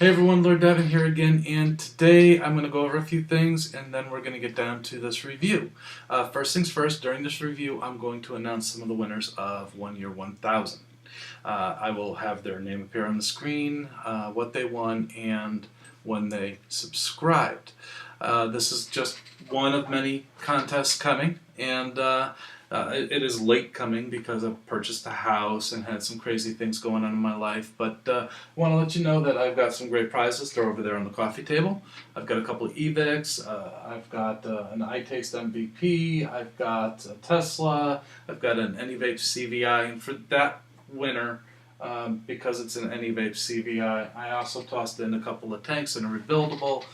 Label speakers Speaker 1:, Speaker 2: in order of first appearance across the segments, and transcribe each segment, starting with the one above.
Speaker 1: Hey everyone, LordDavon here again, and today I'm going to go over a few things and then we're going to get down to this review. First things first, during this review I'm going to announce some of the winners of 1 Year 1000. I will have their name appear on the screen, what they won, and when they subscribed. This is just one of many contests coming, and it is late coming because I've purchased a house and had some crazy things going on in my life. But I want to let you know that I've got some great prizes. They're over there on the coffee table. I've got a couple of e-cigs. I've got an iTaste MVP. I've got a Tesla. I've got an AnyVape CVI. And for that winner, because it's an AnyVape CVI, I also tossed in a couple of tanks and a rebuildable.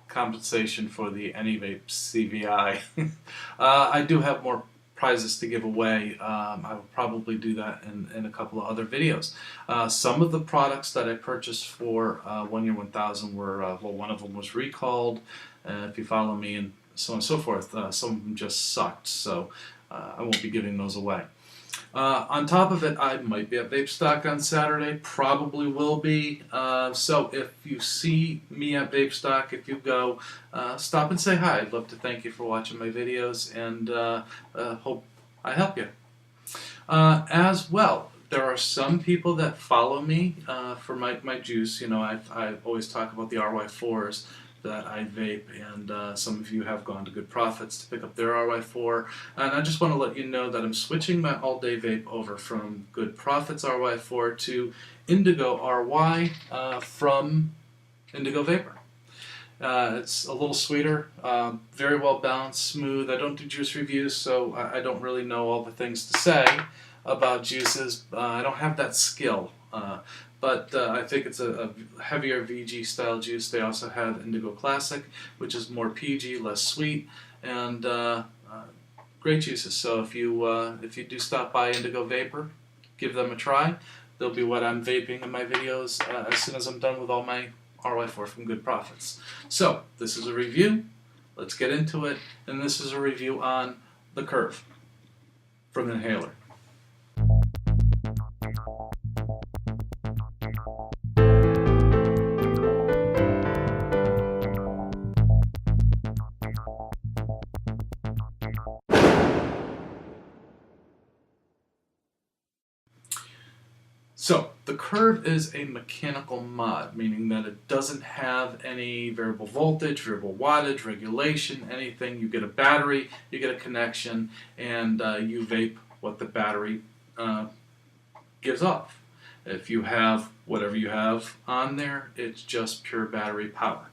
Speaker 1: Compensation for the AnyVape CVI. I do have more prizes to give away. I will probably do that in a couple of other videos. Some of the products that I purchased for 1 Year 1000 were, one of them was recalled, if you follow me, and so on and so forth. Some of them just sucked, so I won't be giving those away. On top of it, I might be at Vape Stock on Saturday, probably will be. So if you see me at Vape Stock, if you go, stop and say hi. I'd love to thank you for watching my videos, and hope I help you. As well, there are some people that follow me for my juice. You know, I always talk about the RY4s that I vape, and some of you have gone to Good Profits to pick up their RY4, and I just want to let you know that I'm switching my all-day vape over from Good Profits RY4 to Indigo RY from Indigo Vapor. It's a little sweeter, very well balanced, smooth. I don't do juice reviews, so I don't really know all the things to say about juices. I don't have that skill. But I think it's a heavier VG style juice. They also have Indigo Classic, which is more PG, less sweet, and great juices. So if you do stop by Indigo Vapor, give them a try. They'll be what I'm vaping in my videos as soon as I'm done with all my RY4 from Good Profits. So this is a review. Let's get into it. And this is a review on the Curve from Inhaler. So, the Curve is a mechanical mod, meaning that it doesn't have any variable voltage, variable wattage, regulation, anything. You get a battery, you get a connection, and you vape what the battery gives off. If you have whatever you have on there, it's just pure battery power.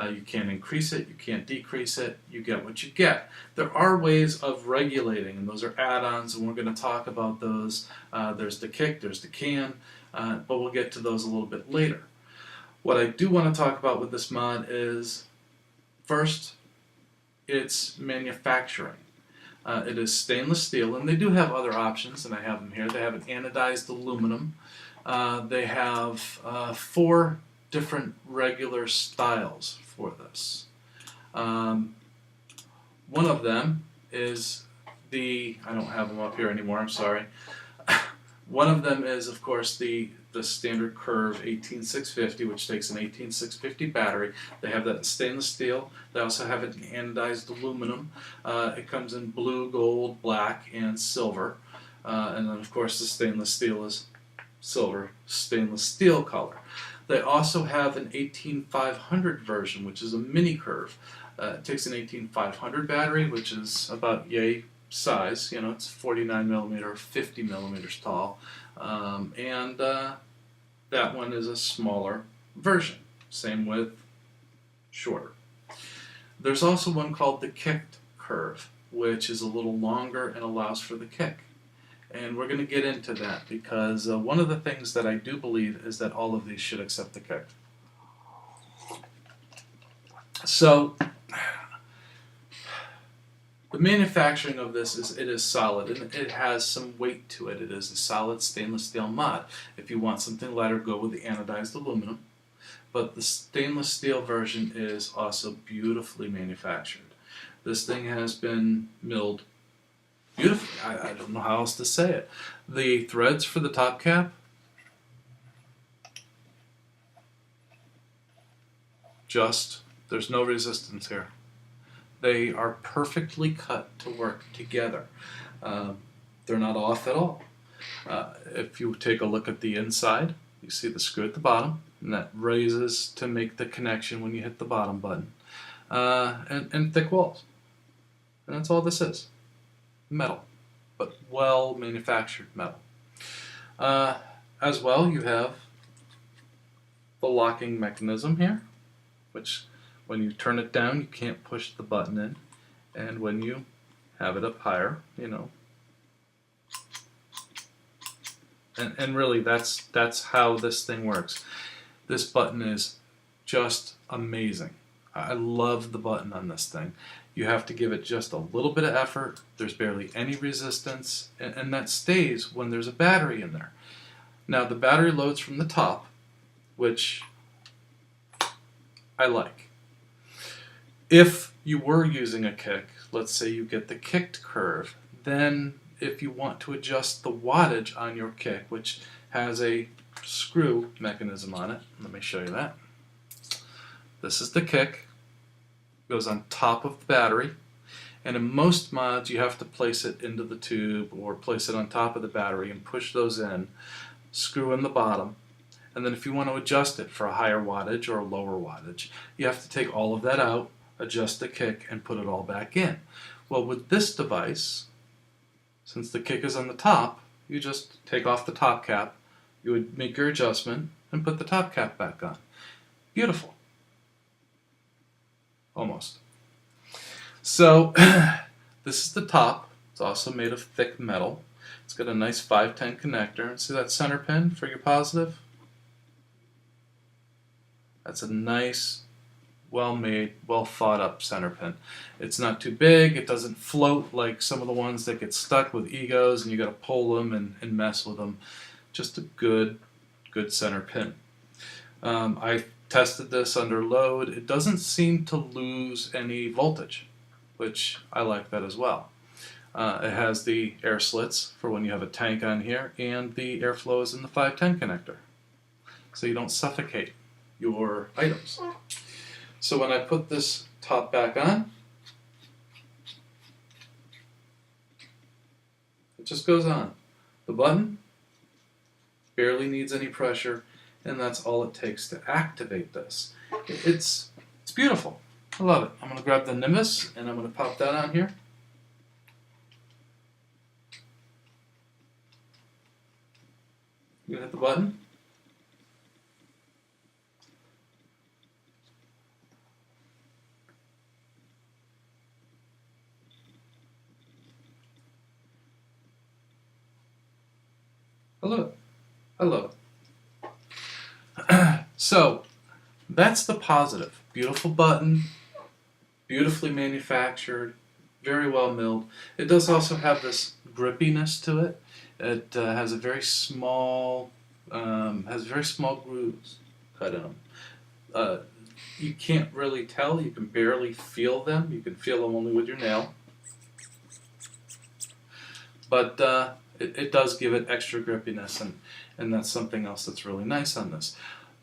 Speaker 1: You can't increase it, you can't decrease it, you get what you get. There are ways of regulating, and those are add-ons, and we're going to talk about those. There's the kick, there's the can, but we'll get to those a little bit later. What I do want to talk about with this mod is, first, its manufacturing. It is stainless steel, and they do have other options, and I have them here. They have an anodized aluminum. They have 4 different regular styles for this. One of them is I don't have them up here anymore, I'm sorry. One of them is, of course, the standard Curve 18650, which takes an 18650 battery. They have that in stainless steel. They also have it in anodized aluminum. It comes in blue, gold, black, and silver. And then, of course, the stainless steel is silver stainless steel color. They also have an 18500 version, which is a mini Curve. It takes an 18500 battery, which is about yay size. You know, it's 49 millimeter, 50 millimeters tall, and that one is a smaller version. Same with shorter. There's also one called the Kicked Curve, which is a little longer and allows for the kick. And we're going to get into that because one of the things that I do believe is that all of these should accept the kick. So, the manufacturing of this is solid, and it has some weight to it. It is a solid stainless steel mod. If you want something lighter, go with the anodized aluminum. But the stainless steel version is also beautifully manufactured. This thing has been milled beautifully. I don't know how else to say it. The threads for the top cap there's no resistance here. They are perfectly cut to work together. They're not off at all. If you take a look at the inside, you see the screw at the bottom, and that raises to make the connection when you hit the bottom button. And thick walls. And that's all this is. Metal, but well manufactured metal. As well, you have the locking mechanism here, which when you turn it down, you can't push the button in. And when you have it up higher, you know. And really, that's how this thing works. This button is just amazing. I love the button on this thing. You have to give it just a little bit of effort. There's barely any resistance, and that stays when there's a battery in there. Now, the battery loads from the top, which I like. If you were using a kick, let's say you get the kicked curve, then if you want to adjust the wattage on your kick, which has a screw mechanism on it, let me show you that. This is the kick, goes on top of the battery, and in most mods you have to place it into the tube or place it on top of the battery and push those in, screw in the bottom, and then if you want to adjust it for a higher wattage or a lower wattage, you have to take all of that out, adjust the kick, and put it all back in. Well, with this device, since the kick is on the top, you just take off the top cap, you would make your adjustment, and put the top cap back on. Beautiful. Almost. So, this is the top. It's also made of thick metal. It's got a nice 510 connector. See that center pin for your positive? That's a nice, well-made, well-thought-up center pin. It's not too big. It doesn't float like some of the ones that get stuck with egos and you got to pull them and mess with them. Just a good center pin. I tested this under load. It doesn't seem to lose any voltage, which I like that as well. It has the air slits for when you have a tank on here, and the airflow is in the 510 connector, so you don't suffocate your items. So when I put this top back on, it just goes on. The button barely needs any pressure, and that's all it takes to activate this. It's beautiful. I love it. I'm going to grab the Nimbus, and I'm going to pop that on here. You hit the button. I love it. I love it. So, that's the positive. Beautiful button, beautifully manufactured, very well milled. It does also have this grippiness to it. It has a very small, grooves cut in them. You can't really tell. You can barely feel them. You can feel them only with your nail. But it does give it extra grippiness, and that's something else that's really nice on this.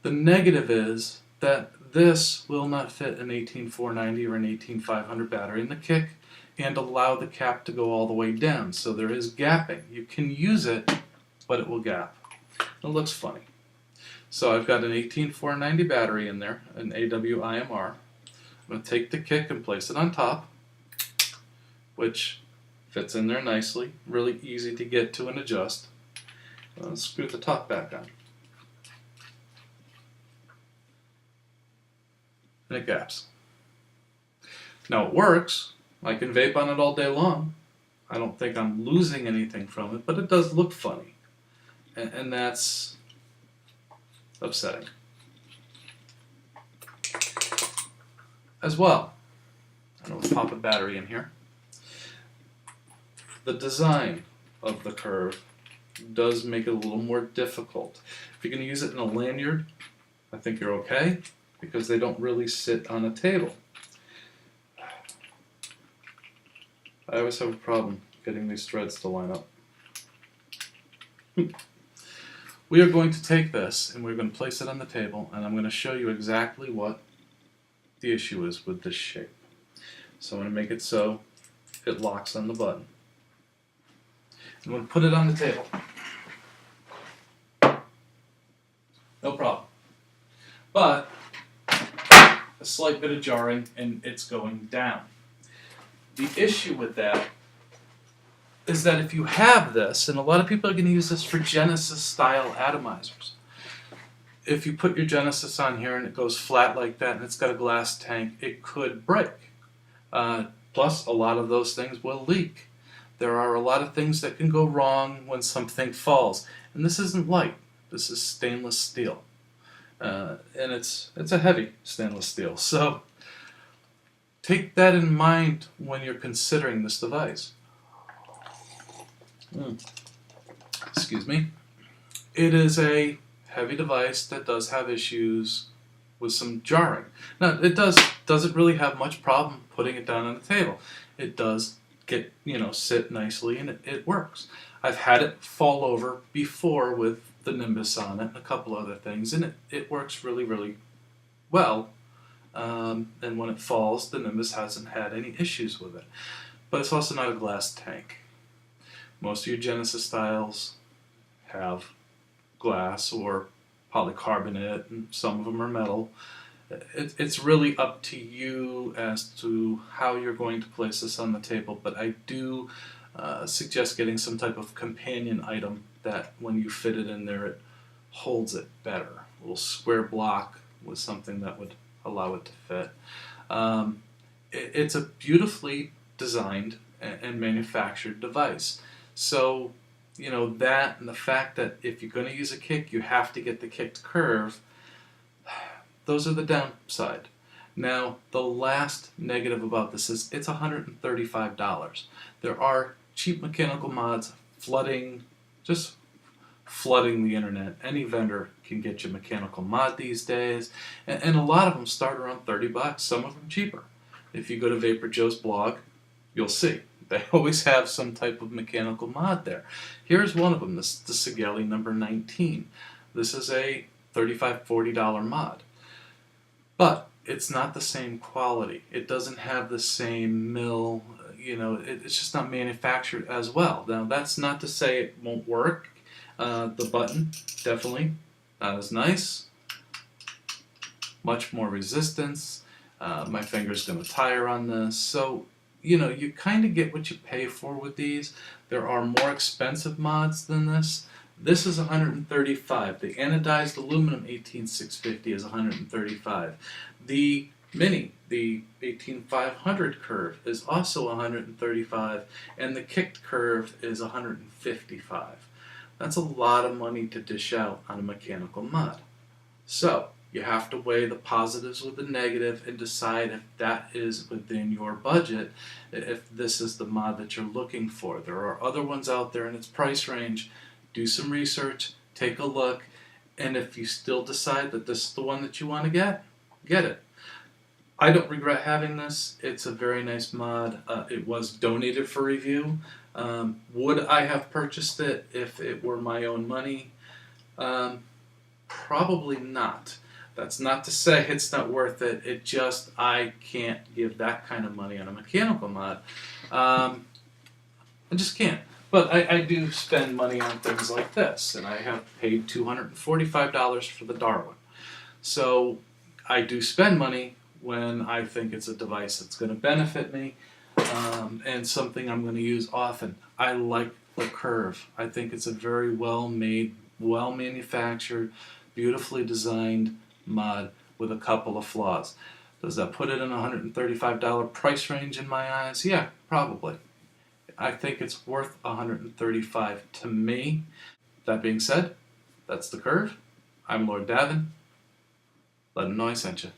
Speaker 1: The negative is that this will not fit an 18490 or an 18500 battery in the kick and allow the cap to go all the way down. So there is gapping. You can use it, but it will gap. It looks funny. So I've got an 18490 battery in there, an AWIMR. I'm going to take the kick and place it on top, which fits in there nicely, really easy to get to and adjust. Screw the top back on. And it gaps. Now it works. I can vape on it all day long. I don't think I'm losing anything from it, but it does look funny. And that's upsetting. As well, I'm going to pop a battery in here. The design of the curve does make it a little more difficult. If you're going to use it in a lanyard, I think you're okay, because they don't really sit on a table. I always have a problem getting these threads to line up. We are going to take this and we're going to place it on the table, and I'm going to show you exactly what the issue is with this shape. So I'm going to make it so it locks on the button. I'm going to put it on the table. No problem. But a slight bit of jarring and it's going down. The issue with that is that if you have this, and a lot of people are going to use this for Genesis style atomizers. If you put your Genesis on here and it goes flat like that and it's got a glass tank, it could break. Plus, a lot of those things will leak. There are a lot of things that can go wrong when something falls. And this isn't light. This is stainless steel. And it's a heavy stainless steel. So take that in mind when you're considering this device. Excuse me. It is a heavy device that does have issues with some jarring. Now, it doesn't really have much problem putting it down on the table. It does get, sit nicely and it works. I've had it fall over before with the Nimbus on it and a couple other things, and it works really, really well. And when it falls, the Nimbus hasn't had any issues with it. But it's also not a glass tank. Most of your Genesis styles have glass or polycarbonate, and some of them are metal. It's really up to you as to how you're going to place this on the table, but I do suggest getting some type of companion item that when you fit it in there, it holds it better. A little square block with something that would allow it to fit. It's a beautifully designed and manufactured device. So, that and the fact that if you're going to use a kick, you have to get the kicked curve, those are the downside. Now, the last negative about this is it's $135. There are cheap mechanical mods just flooding the internet. Any vendor can get you a mechanical mod these days, and a lot of them start around $30, some of them cheaper. If you go to Vapor Joe's blog, you'll see. They always have some type of mechanical mod there. Here's one of them, the Sigelli number 19. This is a $35, $40 mod. But it's not the same quality. It doesn't have the same mill, it's just not manufactured as well. Now, that's not to say it won't work. The button, definitely not as nice. Much more resistance. My finger's going to tire on this. So, you kind of get what you pay for with these. There are more expensive mods than this. This is $135. The anodized aluminum 18650 is $135. The Mini, the 18500 curve, is also $135, and the kicked curve is $155. That's a lot of money to dish out on a mechanical mod. So you have to weigh the positives with the negative and decide if that is within your budget, if this is the mod that you're looking for. There are other ones out there in its price range. Do some research, take a look, and if you still decide that this is the one that you want to get it. I don't regret having this. It's a very nice mod. It was donated for review. Would I have purchased it if it were my own money? Probably not. That's not to say it's not worth it. It just, I can't give that kind of money on a mechanical mod. I just can't. But I do spend money on things like this, and I have paid $245 for the Darwin. So I do spend money when I think it's a device that's going to benefit me, and something I'm going to use often. I like the curve. I think it's a very well-made, well-manufactured, beautifully designed mod with a couple of flaws. Does that put it in a $135 price range in my eyes? Yeah, probably. I think it's worth $135 to me. That being said, that's the curve. I'm LordDavon. Let them know I sent you.